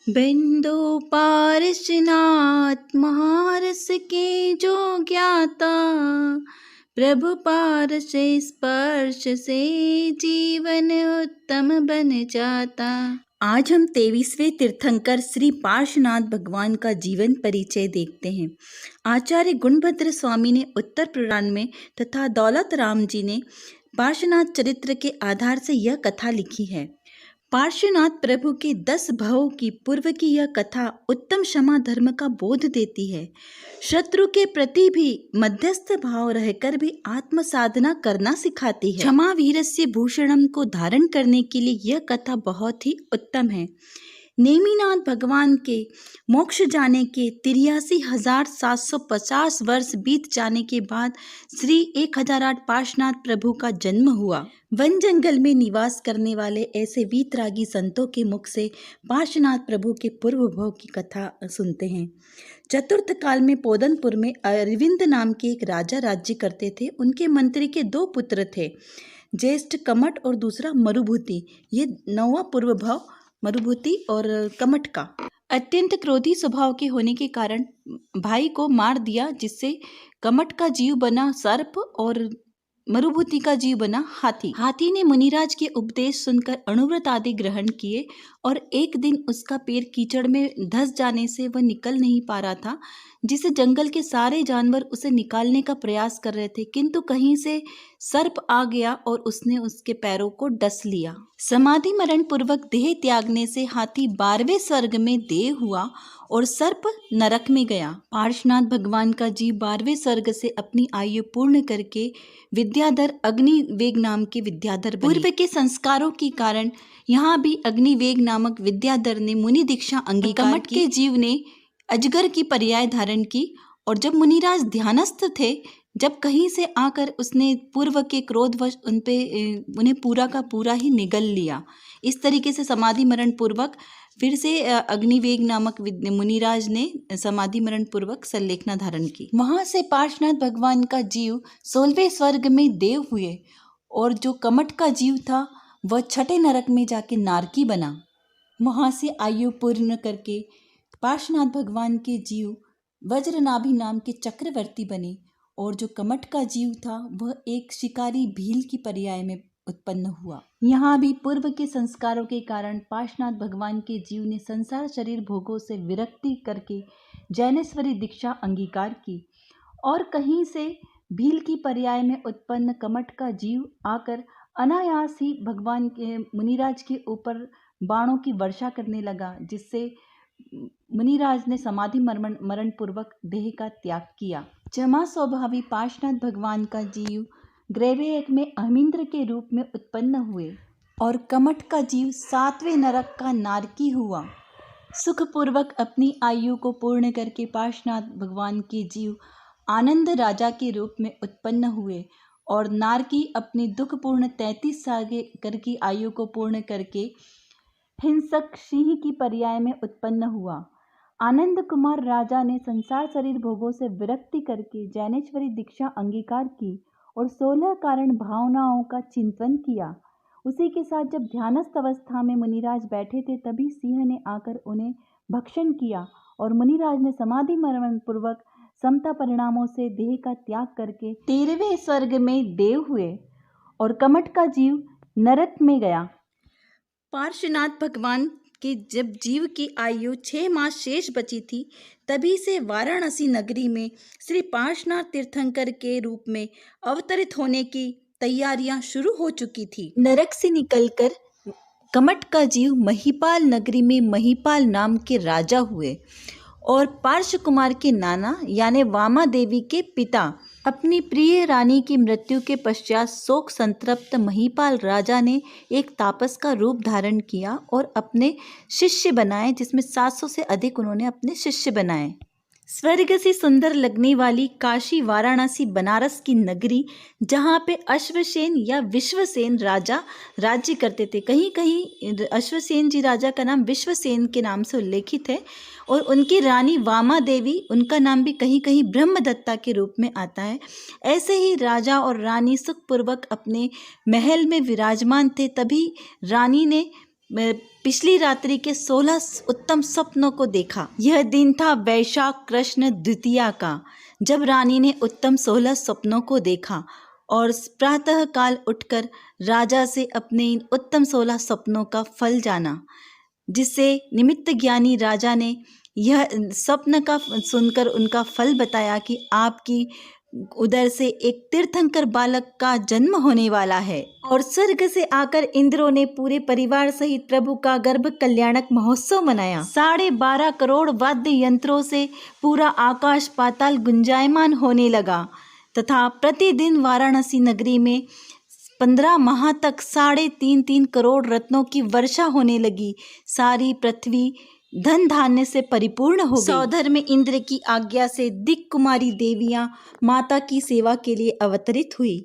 बिंदु पारसनाथ महारस के जो ज्ञाता, प्रभु पारस स्पर्श से जीवन उत्तम बन जाता। आज हम 23वें तीर्थंकर श्री पार्श्वनाथ भगवान का जीवन परिचय देखते हैं। आचार्य गुणभद्र स्वामी ने उत्तर पुराण में तथा दौलत राम जी ने पार्श्वनाथ चरित्र के आधार से यह कथा लिखी है। पार्श्वनाथ प्रभु के 10 भवों की पूर्व की यह कथा उत्तम क्षमा धर्म का बोध देती है। शत्रु के प्रति भी मध्यस्थ भाव रहकर भी आत्म साधना करना सिखाती है। क्षमा वीरस्य भूषणम को धारण करने के लिए यह कथा बहुत ही उत्तम है। नेमिनाथ भगवान के मोक्ष जाने के 83,750 वर्ष बीत जाने के बाद श्री 1008 पार्श्वनाथ प्रभु का जन्म हुआ। वन जंगल में निवास करने वाले ऐसे वीतरागी संतों के मुख से पार्श्वनाथ प्रभु के पूर्व भव की कथा सुनते हैं। चतुर्थ काल में पोदनपुर में अरविंद नाम के एक राजा राज्य करते थे। उनके मंत्री के 2 पुत्र थे, ज्येष्ठ कमट और दूसरा मरुभूति। ये 9वां पूर्व भव मरुभूति और कमट का। अत्यंत क्रोधी स्वभाव के होने के कारण भाई को मार दिया, जिससे कमट का जीव बना सर्प और मरुभूति का जीव बना हाथी। हाथी ने मुनिराज के उपदेश सुनकर अणुव्रत आदि ग्रहण किए और एक दिन उसका पैर कीचड़ में धंस जाने से वह निकल नहीं पा रहा था, जिसे जंगल के सारे जानवर उसे निकालने का प्रयास कर रहे थे, किंतु कहीं से सर्प आ गया और उसने उसके पैरों को डस लिया। समाधि मरण पूर्वक देह त्यागने से हाथी 12वें स्वर्ग में देह हुआ और सर्प नरक में गया। पार्श्वनाथ भगवान का जीव 12वें स्वर्ग से अपनी आयु पूर्ण करके विद्याधर अग्निवेग नाम के विद्याधर बने। पूर्व के संस्कारों के कारण यहाँ भी अग्निवेग नामक विद्याधर ने मुनि दीक्षा अंगीकार की। कमट के जीव ने अजगर की पर्याय धारण की और जब मुनिराज ध्यानस्थ थे, जब कहीं से आकर उसने पूर्व के क्रोधवश उन्हें पूरा का पूरा ही निगल लिया। इस तरीके से समाधि मरण पूर्वक फिर से अग्निवेग नामक मुनिराज ने समाधि मरण पूर्वक संलेखना धारण की। वहां से पार्श्वनाथ भगवान का जीव 16वें स्वर्ग में देव हुए और जो कमट का जीव था वह 6ठे नरक में जाके नारकी बना। वहां से आयु पूर्ण करके पार्श्वनाथ भगवान के जीव वज्रनाभि नाम के चक्रवर्ती बने और जो कमट का जीव था वह एक शिकारी भील की पर्याय में उत्पन्न हुआ। यहाँ भी पूर्व के संस्कारों के कारण पार्श्वनाथ भगवान के जीव ने संसार शरीर भोगों से विरक्ति करके जैनेश्वरी दीक्षा अंगीकार की और कहीं से भील की पर्याय में उत्पन्न कमट का जीव आकर अनायास ही भगवान के मुनिराज के ऊपर बाणों की वर्षा करने लगा, जिससे मुनिराज ने समाधि मरण पूर्वक देह का त्याग किया। क्षमा स्वभावी पार्श्वनाथ भगवान का जीव ग्रैवेयक में अहिमिंद्र के रूप में उत्पन्न हुए और कमट का जीव 7वें नरक का नारकी हुआ। सुखपूर्वक अपनी आयु को पूर्ण करके पार्श्वनाथ भगवान के जीव आनंद राजा के रूप में उत्पन्न हुए और नारकी अपनी दुखपूर्ण 33 साल की आयु को पूर्ण करके हिंसक सिंह की पर्याय में उत्पन्न हुआ। आनंद कुमार राजा ने संसार शरीर भोगों से विरक्ति करके जैनेश्वरी दीक्षा अंगीकार की और 16 कारण भावनाओं का चिंतन किया। उसी के साथ जब ध्यानस्थ अवस्था में मुनिराज बैठे थे, तभी सिंह ने आकर उन्हें भक्षण किया और मुनिराज ने समाधि मरण पूर्वक समता परिणामों से देह का त्याग करके 13वें स्वर्ग में देव हुए और कमट का जीव नरक में गया। पार्श्वनाथ भगवान के जब जीव की आयु 6 मास शेष बची थी, तभी से वाराणसी नगरी में श्री पार्श्वनाथ तीर्थंकर के रूप में अवतरित होने की तैयारियां शुरू हो चुकी थी। नरक से निकलकर कमट का जीव महिपाल नगरी में महिपाल नाम के राजा हुए और पार्श्व कुमार के नाना यानी वामा देवी के पिता। अपनी प्रिय रानी की मृत्यु के पश्चात शोक संतप्त महिपाल राजा ने एक तापस का रूप धारण किया और अपने शिष्य बनाए, जिसमें 700 से अधिक उन्होंने अपने शिष्य बनाए। स्वर्ग से सुंदर लगने वाली काशी वाराणसी बनारस की नगरी, जहाँ पे अश्वसेन या विश्वसेन राजा राज्य करते थे। कहीं कहीं अश्वसेन जी राजा का नाम विश्वसेन के नाम से उल्लेखित है और उनकी रानी वामा देवी, उनका नाम भी कहीं कहीं ब्रह्मदत्ता के रूप में आता है। ऐसे ही राजा और रानी सुखपूर्वक अपने महल में विराजमान थे। तभी रानी ने पिछली रात्रि के 16 उत्तम स्वप्नों को देखा। यह दिन था वैशाख कृष्ण द्वितीया का, जब रानी ने उत्तम 16 स्वप्नों को देखा और प्रातः काल उठकर राजा से अपने इन उत्तम 16 स्वप्नों का फल जाना, जिससे निमित्त ज्ञानी राजा ने यह स्वप्न का सुनकर उनका फल बताया कि आपकी उधर से एक तीर्थंकर बालक का जन्म होने वाला है। और स्वर्ग से आकर इंद्रों ने पूरे परिवार सहित प्रभु का गर्भ कल्याणक महोत्सव मनाया। 12.5 करोड़ वाद्य यंत्रों से पूरा आकाश पाताल गुंजायमान होने लगा तथा प्रतिदिन वाराणसी नगरी में 15 माह तक 3.5 करोड़ रत्नों की वर्षा होने लगी। सारी पृथ्वी धन धान्य से परिपूर्ण हो गई। सौधर में इंद्र की आज्ञा से दिक् कुमारी देवियां माता की सेवा के लिए अवतरित हुई।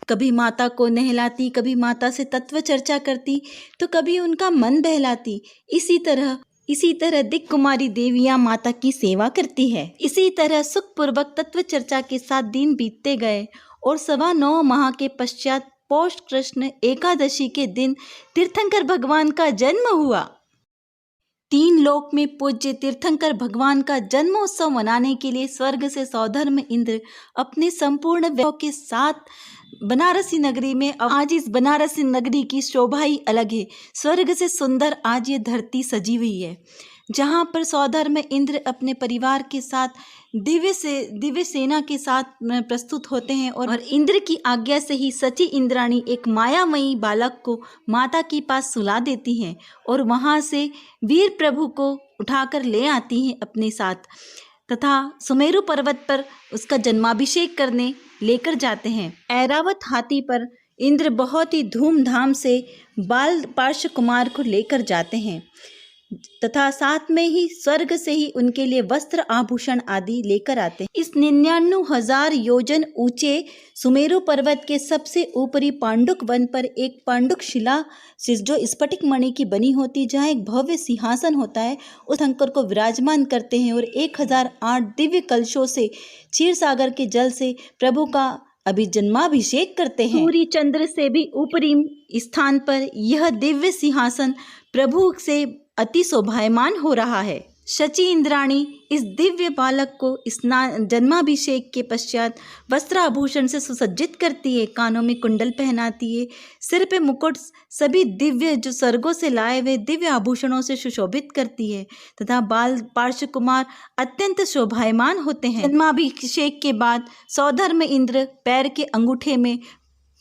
कभी माता को नहलाती, कभी माता से तत्व चर्चा करती, तो कभी उनका मन बहलाती। इसी तरह दिक् कुमारी देवियां माता की सेवा करती है। इसी तरह सुखपूर्वक तत्व चर्चा के साथ दिन बीतते गए और 9.25 माह के पश्चात पौष कृष्ण एकादशी के दिन तीर्थंकर भगवान का जन्म हुआ। 3 लोक में पूज्य तीर्थंकर भगवान का जन्मोत्सव मनाने के लिए स्वर्ग से सौधर्म इंद्र अपने संपूर्ण वैभव के साथ बनारसी नगरी में। आज इस बनारसी नगरी की शोभा ही अलग है। स्वर्ग से सुंदर आज ये धरती सजी हुई है, जहाँ पर सौधर्म इंद्र अपने परिवार के साथ दिव्य सेना के साथ प्रस्तुत होते हैं और इंद्र की आज्ञा से ही सची इंद्राणी एक मायामयी बालक को माता के पास सुला देती हैं और वहाँ से वीर प्रभु को उठाकर ले आती हैं अपने साथ तथा सुमेरु पर्वत पर उसका जन्माभिषेक करने लेकर जाते हैं। ऐरावत हाथी पर इंद्र बहुत ही धूमधाम से बाल पार्श्व कुमार को लेकर जाते हैं तथा साथ में ही स्वर्ग से ही उनके लिए वस्त्र आभूषण आदि लेकर आते हैं। इस 99,000 योजन ऊंचे सुमेरु पर्वत के सबसे ऊपरी पांडुक वन पर एक पांडुक शिला जो स्फटिक मणि की बनी होती, जहाँ एक भव्य सिंहासन होता है, उस शंकर को विराजमान करते हैं और 1008 दिव्य कलशों से क्षीर सागर के जल से प्रभु का जन्माभिषेक करते हैं। सूर्य चंद्र से भी ऊपरी स्थान पर यह दिव्य सिंहासन प्रभु से अति शोभायमान हो रहा है। शची इंद्राणी इस दिव्य बालक को जन्माभिषेक के पश्चात वस्त्राभूषण से सुसज्जित करती है, कानों में कुंडल पहनाती है, सिर पे मुकुट सभी दिव्य जो स्वर्गों से लाए हुए दिव्य आभूषणों से सुशोभित करती है तथा बाल पार्श्व कुमार अत्यंत शोभायमान होते हैं। जन्माभिषेक के बाद सौधर्म इंद्र पैर के अंगूठे में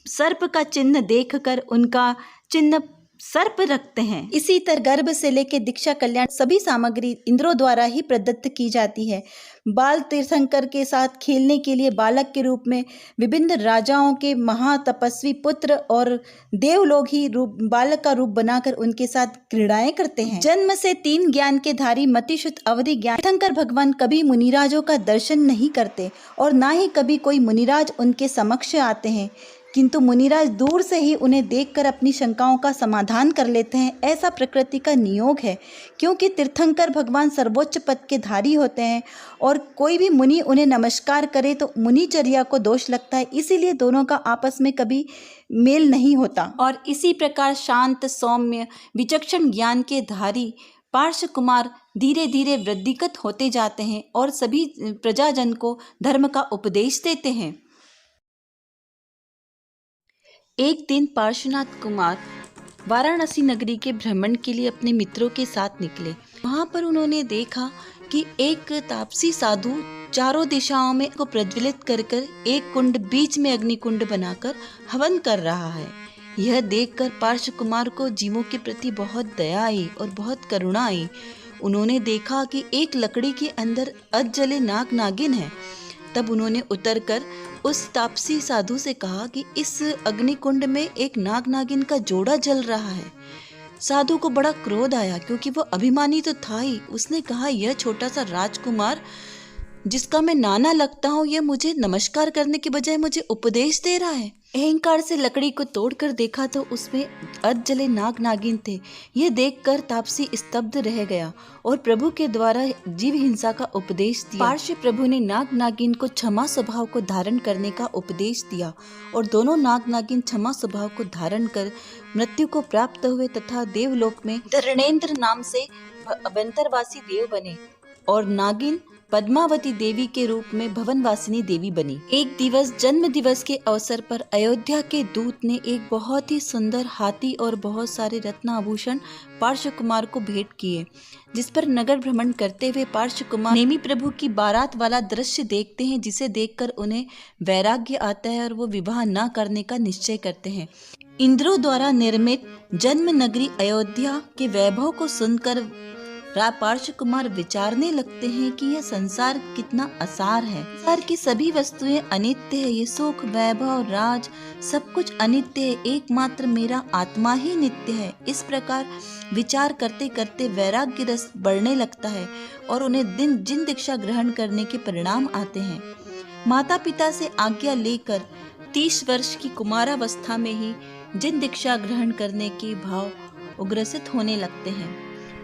सर्प का चिन्ह देखकर उनका चिन्ह सर्प रखते हैं। इसी तरह गर्भ से लेकर दीक्षा कल्याण सभी सामग्री इंद्रों द्वारा ही प्रदत्त की जाती है। बाल तीर्थंकर के साथ खेलने के लिए बालक के रूप में विभिन्न राजाओं के महातपस्वी पुत्र और देवलोग ही बालक का रूप बनाकर उनके साथ क्रीड़ाएं करते हैं। जन्म से 3 ज्ञान के धारी मतिशुद्ध अवधि ज्ञान तीर्थंकर भगवान कभी मुनिराजों का दर्शन नहीं करते और ना ही कभी कोई मुनिराज उनके समक्ष आते हैं, किंतु मुनिराज दूर से ही उन्हें देखकर अपनी शंकाओं का समाधान कर लेते हैं। ऐसा प्रकृति का नियोग है, क्योंकि तीर्थंकर भगवान सर्वोच्च पद के धारी होते हैं और कोई भी मुनि उन्हें नमस्कार करे तो मुनिचर्या को दोष लगता है, इसीलिए दोनों का आपस में कभी मेल नहीं होता। और इसी प्रकार शांत सौम्य विचक्षण ज्ञान के धारी पार्श्व कुमार धीरे धीरे वृद्धिगत होते जाते हैं और सभी प्रजाजन को धर्म का उपदेश देते हैं। एक दिन पार्श्वनाथ कुमार वाराणसी नगरी के भ्रमण के लिए अपने मित्रों के साथ निकले। वहाँ पर उन्होंने देखा कि एक तापसी साधु चारों दिशाओं में को प्रज्वलित कर एक कुंड बीच में अग्निकुंड बनाकर हवन कर रहा है। यह देखकर पार्श्व कुमार को जीवों के प्रति बहुत दया आई और बहुत करुणा आई। उन्होंने देखा कि एक लकड़ी के अंदर अधजले नाग नागिन है। तब उन्होंने उतरकर उस तापसी साधु से कहा कि इस अग्निकुंड में एक नाग नागिन का जोड़ा जल रहा है। साधु को बड़ा क्रोध आया, क्योंकि वो अभिमानी तो था ही। उसने कहा, यह छोटा सा राजकुमार जिसका मैं नाना लगता हूँ, यह मुझे नमस्कार करने के बजाय मुझे उपदेश दे रहा है। अहंकार से लकड़ी को तोड़कर देखा तो उसमें अर्ध जले नाग नागिन थे। यह देखकर तापसी स्तब्ध रह गया और प्रभु के द्वारा जीव हिंसा का उपदेश दिया। पार्श्व प्रभु ने नाग नागिन को क्षमा स्वभाव को धारण करने का उपदेश दिया और दोनों नाग नागिन क्षमा स्वभाव को धारण कर मृत्यु को प्राप्त हुए तथा देवलोक में धरणेन्द्र नाम से अवंतरवासी देव बने और नागिन पद्मावती देवी के रूप में भवनवासिनी देवी बनी। एक दिवस जन्म दिवस के अवसर पर अयोध्या के दूत ने एक बहुत ही सुंदर हाथी और बहुत सारे रत्नाभूषण पार्श्व कुमार को भेंट किए, जिस पर नगर भ्रमण करते हुए पार्श्व कुमार नेमी प्रभु की बारात वाला दृश्य देखते हैं, जिसे देखकर उन्हें वैराग्य आता है और वो विवाह न करने का निश्चय करते हैं। इंद्रों द्वारा निर्मित जन्म नगरी अयोध्या के वैभव को सुनकर पार्श्व कुमार विचारने लगते हैं कि यह संसार कितना असार है। संसार की सभी वस्तुएं अनित्य है, ये सुख वैभव राज सब कुछ अनित्य है, एकमात्र मेरा आत्मा ही नित्य है। इस प्रकार विचार करते करते वैराग्य रस बढ़ने लगता है और उन्हें जिन दीक्षा ग्रहण करने के परिणाम आते हैं। माता पिता से आज्ञा लेकर 30 वर्ष की कुमारावस्था में ही जिन दीक्षा ग्रहण करने के भाव उग्रसित होने लगते हैं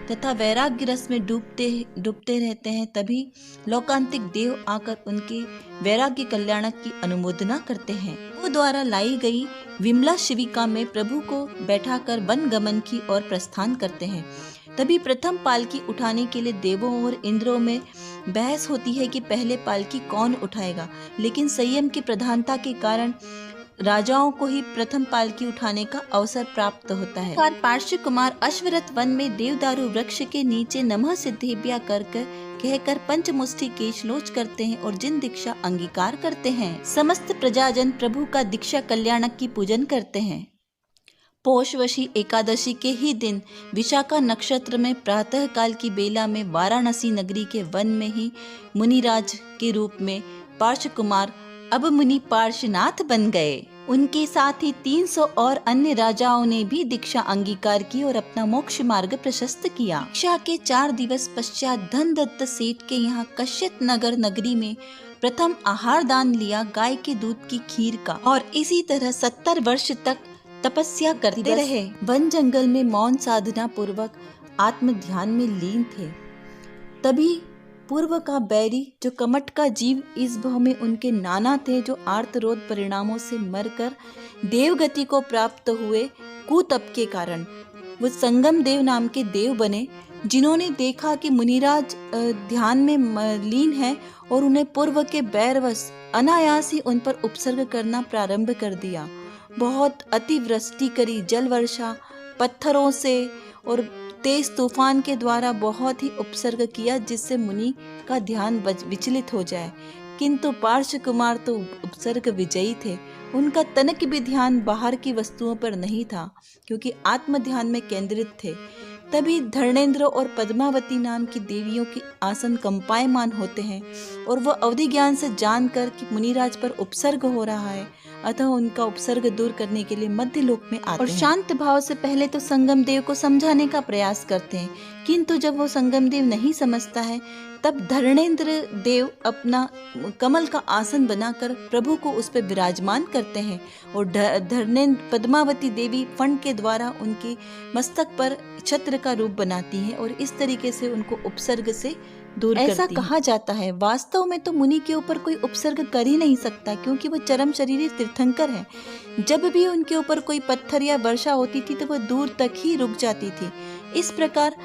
तथा वैराग्य रस में डूबते रहते हैं, तभी लोकांतिक देव आकर उनके वैराग्य कल्याणक की अनुमोदना करते हैं। वो द्वारा लाई गई विमला शिविका में प्रभु को बैठाकर वन गमन की ओर प्रस्थान करते हैं। तभी प्रथम पालकी उठाने के लिए देवों और इंद्रों में बहस होती है कि पहले पालकी कौन उठाएगा, लेकिन संयम की प्रधानता के कारण राजाओं को ही प्रथम पालकी उठाने का अवसर प्राप्त होता है। पार्श्व कुमार अश्वरथ वन में देवदारू वृक्ष के नीचे नमः सिद्धेभ्या कहकर पंचमुष्टि केशलोच करते हैं और जिन दीक्षा अंगीकार करते हैं, समस्त प्रजाजन प्रभु का दीक्षा कल्याणक की पूजन करते हैं। पौषवशी एकादशी के ही दिन विशाखा नक्षत्र में प्रातः काल की बेला में वाराणसी नगरी के वन में ही मुनिराज के रूप में पार्श्व कुमार अब मुनि पार्श्वनाथ बन गए। उनके साथ ही 300 और अन्य राजाओं ने भी दीक्षा अंगीकार की और अपना मोक्ष मार्ग प्रशस्त किया। दीक्षा के 4 दिवस पश्चात धनदत्त सेठ के यहाँ कश्यप नगर नगरी में प्रथम आहार दान लिया गाय के दूध की खीर का और इसी तरह 70 वर्ष तक तपस्या करते रहे। वन जंगल में मौन साधना पूर्वक आत्म ध्यान में लीन थे। तभी पूर्व का बैरी जो कमट का जीव इस भव में उनके नाना थे, जो आर्तरोध परिणामों से मरकर देवगति को प्राप्त हुए कुतप के कारण वो संगम देव नाम के देव बने, जिन्होंने देखा कि मुनिराज ध्यान में लीन है और उन्हें पूर्व के बैरवश अनायास ही उन पर उपसर्ग करना प्रारंभ कर दिया। बहुत अतिवृष्टि करी, जल वर्षा पत्थरों से और तेज तूफान के द्वारा बहुत ही उपसर्ग किया, जिससे मुनि का ध्यान विचलित हो जाए। किंतु पार्श्व कुमार तो उपसर्ग विजयी थे। उनका तनिक भी ध्यान बाहर की वस्तुओं पर नहीं था, क्योंकि आत्म ध्यान में केंद्रित थे। तभी धर्णेन्द्र और पद्मावती नाम की देवियों के आसन कंपायमान होते हैं और वह अवधि ज्ञान से जानकर कि मुनिराज पर उपसर्ग हो रहा है, अतः उनका उपसर्ग दूर करने के लिए मध्य लोक में आते हैं और शांत भाव से पहले तो संगम देव को समझाने का प्रयास करते हैं, किंतु जब वो संगम देव नहीं समझता है तब धर्णेन्द्र देव अपना कमल का आसन बनाकर प्रभु को उस पर विराजमान करते हैं और धर्णेन्द्र पद्मावती देवी फण के द्वारा उनके मस्तक पर छत्र का रूप बनाती है और इस तरीके से उनको उपसर्ग से दूर करती है। ऐसा कहा जाता है। वास्तव में तो मुनि के ऊपर कोई उपसर्ग कर ही नहीं सकता, क्योंकि वो चरम शरीरी तीर्थंकर है। जब भी उनके ऊपर कोई पत्थर या वर्षा होती थी तो वह दूर तक ही रुक जाती थी। इस प्रकार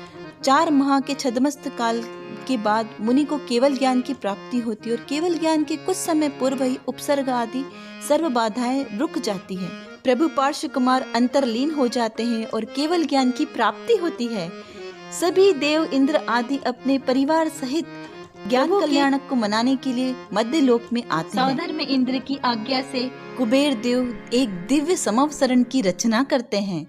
4 माह के छद्मस्त काल के बाद मुनि को केवल ज्ञान की प्राप्ति होती है और केवल ज्ञान के कुछ समय पूर्व ही उपसर्ग आदि सर्व बाधाएं रुक जाती हैं। प्रभु पार्श्व कुमार अंतरलीन हो जाते हैं और केवल ज्ञान की प्राप्ति होती है। सभी देव इंद्र आदि अपने परिवार सहित ज्ञान कल्याणक को मनाने के लिए मध्य लोक में आते हैं। सौदर में इंद्र की आज्ञा से कुबेर देव एक दिव्य समवसरण की रचना करते हैं।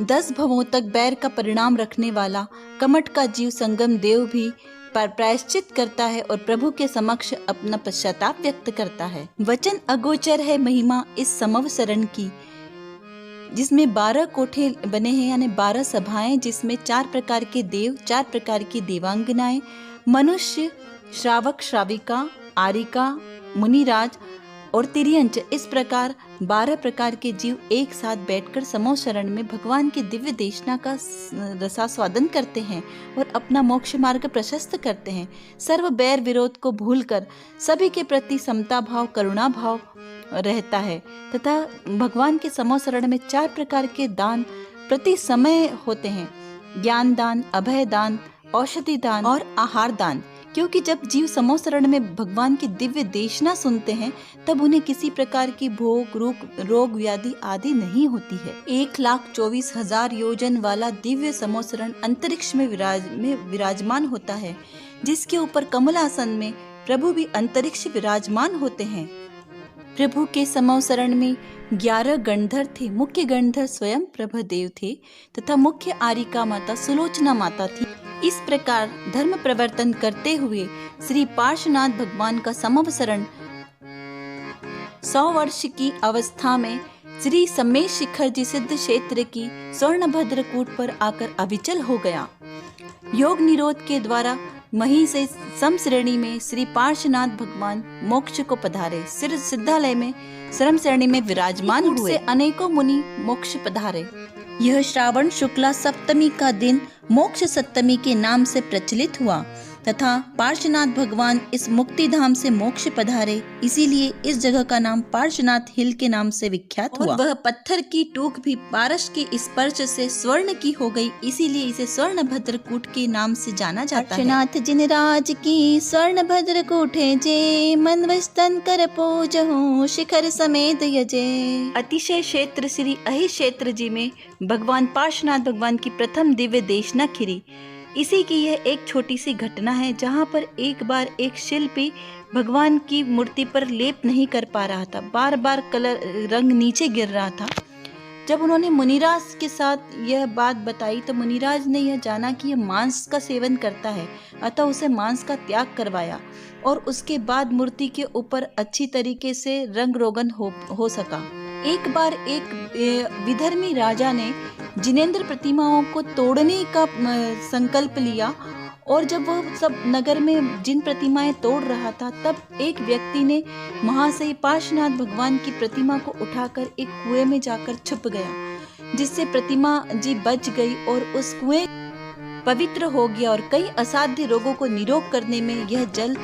10 भवों तक बैर का परिणाम रखने वाला कमट का जीव संगम देव भी प्रायश्चित करता है और प्रभु के समक्ष अपना पश्चाताप व्यक्त करता है। वचन अगोचर है महिमा इस समवसरण की, जिसमें 12 कोठे बने हैं, यानी 12 सभाएं, जिसमें 4 प्रकार के देव, 4 प्रकार की देवांगनाएं, मनुष्य, श्रावक, श्राविका, आरिका, मुनिराज और तिर्यंच, इस प्रकार 12 प्रकार के जीव एक साथ बैठकर समूह शरण में भगवान की दिव्य देशना का रसास्वादन करते हैं और अपना मोक्ष मार्ग प्रशस्त करते हैं। सर्व बैर विरोध को भूलकर सभी के प्रति समता भाव, करुणा भाव रहता है तथा भगवान के समूह शरण में 4 प्रकार के दान प्रति समय होते हैं: ज्ञान दान, अभय दान, औषधि दान और आहार दान। क्योंकि जब जीव समूह शरण में भगवान की दिव्य देशना सुनते हैं तब उन्हें किसी प्रकार की भोग, रोग व्याधि आदि नहीं होती है। 1,24,000 योजन वाला दिव्य समूह शरण अंतरिक्ष में विराजमान होता है, जिसके ऊपर कमलासन में प्रभु भी अंतरिक्ष विराजमान होते हैं। प्रभु के समूह शरण में 11 गणधर थे। मुख्य गणधर स्वयं प्रभदेव थे तथा मुख्य आरिका माता सुलोचना माता थी। इस प्रकार धर्म प्रवर्तन करते हुए श्री पार्श्वनाथ भगवान का समूह शरण 100 वर्ष की अवस्था में श्री सम्मेश शिखर जी सिद्ध क्षेत्र की स्वर्णभद्र कूट पर आकर अविचल हो गया। योग निरोध के द्वारा मही से सम श्रेणी में श्री पार्श्वनाथ भगवान मोक्ष को पधारे। सिद्धालय में श्रम श्रेणी में विराजमान हुए। अनेकों मुनि मोक्ष पधारे। यह श्रावण शुक्ला सप्तमी का दिन मोक्ष सप्तमी के नाम से प्रचलित हुआ तथा पार्श्वनाथ भगवान इस मुक्ति धाम से मोक्ष पधारे, इसीलिए इस जगह का नाम पार्श्वनाथ हिल के नाम से विख्यात हुआ। वह पत्थर की टूक भी पारस के स्पर्श से स्वर्ण की हो गई, इसीलिए इसे स्वर्ण भद्रकूट के नाम से जाना जाता है। पार्श्वनाथ जिन राज की स्वर्ण भद्रकूटे जे, मन वस्तन कर पूजहु शिखर समेत यजे। अतिशय क्षेत्र श्री अहि क्षेत्र जी में भगवान पार्श्वनाथ भगवान की प्रथम दिव्य देशना खिरी। इसी की यह एक छोटी सी घटना है, जहाँ पर एक बार एक शिल्पी भगवान की मूर्ति पर लेप नहीं कर पा रहा था। बार बार रंग नीचे गिर रहा था। जब उन्होंने मुनिराज के साथ यह बात बताई तो मुनिराज ने यह जाना कि यह मांस का सेवन करता है, अतः उसे मांस का त्याग करवाया और उसके बाद मूर्ति के ऊपर अच्छी तरीके से रंग रोगन हो सका। एक बार एक विधर्मी राजा ने जिनेंद्र प्रतिमाओं को तोड़ने का संकल्प लिया और जब वह सब नगर में जिन प्रतिमाएं तोड़ रहा था तब एक व्यक्ति ने वहां से पार्श्वनाथ भगवान की प्रतिमा को उठाकर एक कुएं में जाकर छुप गया, जिससे प्रतिमा जी बच गई और उस कुएं पवित्र हो गया और कई असाध्य रोगों को निरोग करने में यह जल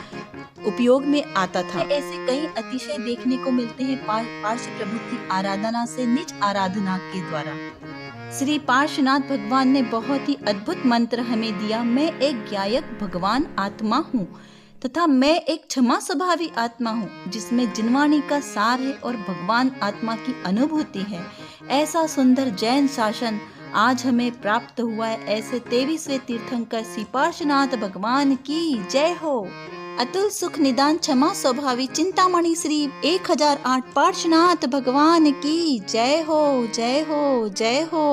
उपयोग में आता था। ऐसे कई अतिशय देखने को मिलते हैं पार्श्व प्रभु की आराधना से निज आराधना के द्वारा। श्री पार्श्वनाथ भगवान ने बहुत ही अद्भुत मंत्र हमें दिया। मैं एक गायक भगवान आत्मा हूँ तथा मैं एक क्षमा स्वभावी आत्मा हूँ, जिसमें जिनवाणी का सार है और भगवान आत्मा की अनुभूति है। ऐसा सुंदर जैन शासन आज हमें प्राप्त हुआ है। ऐसे 23वें तीर्थंकर श्री पार्श्वनाथ भगवान की जय हो। अतुल सुख निदान क्षमा स्वभावी चिंतामणि श्री 1008 पार्श्वनाथ भगवान की जय हो, जय हो, जय हो।